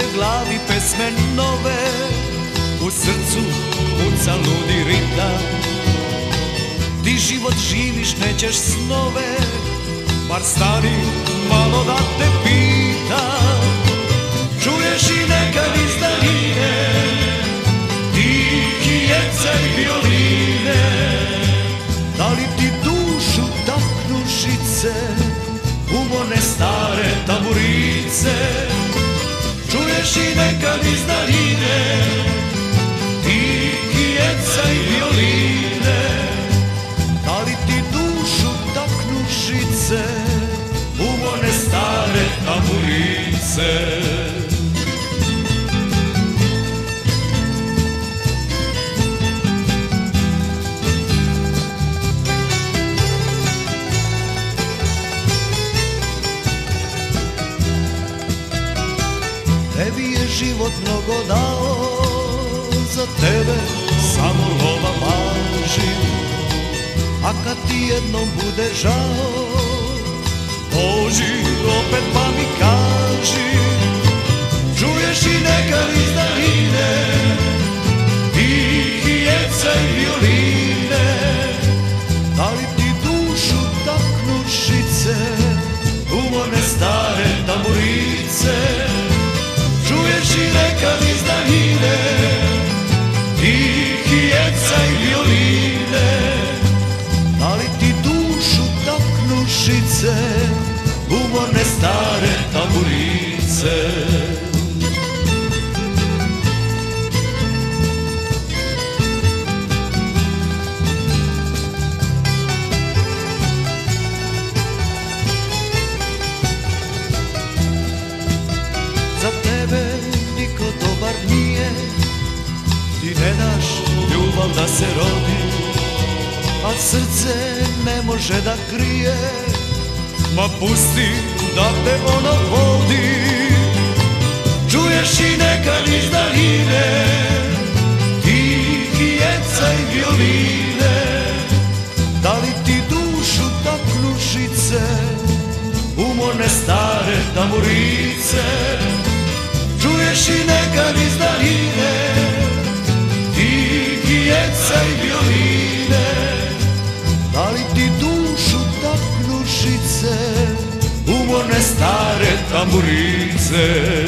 mojoj glavi pesme nove, u srcu puca ludi ritam. Ti život živiš, nećeš snove, bar stani malo da te pitam. Čuješ i nekad iz daljine tihi jecaj violine, da li ti dušu taknu žice u one stare tamburice? Čuješ i nekad iz daljine tihi jecaj violine, da li ti dušu taknu žice u one stare tamburice? Tebi je život mnogo dao, za tebe samo lova važi. A kad ti jednom bude žao, dođi opet pa mi kaži. Čuješ i nekad iz daljine tihi jecaj violine, da li ti dušu taknu žice u one stare tamburice? Čuješ i nekad iz daljine tihi jecaj violine, da li ti dušu taknu žice u one stare tamburice? Za tebe niko dobar nije, ti ne daš ljubav da se rodi, a srce ne može da krije, ma pusti da te ono vodi. Čuješ i nekad iz daljine tihi jecaj violine, da li ti dušu taknu žice u one stare tamburice? Čuješ i nekad iz daljine tihi jecaj violine, da li ti dušu taknu žice u one stare tamburice?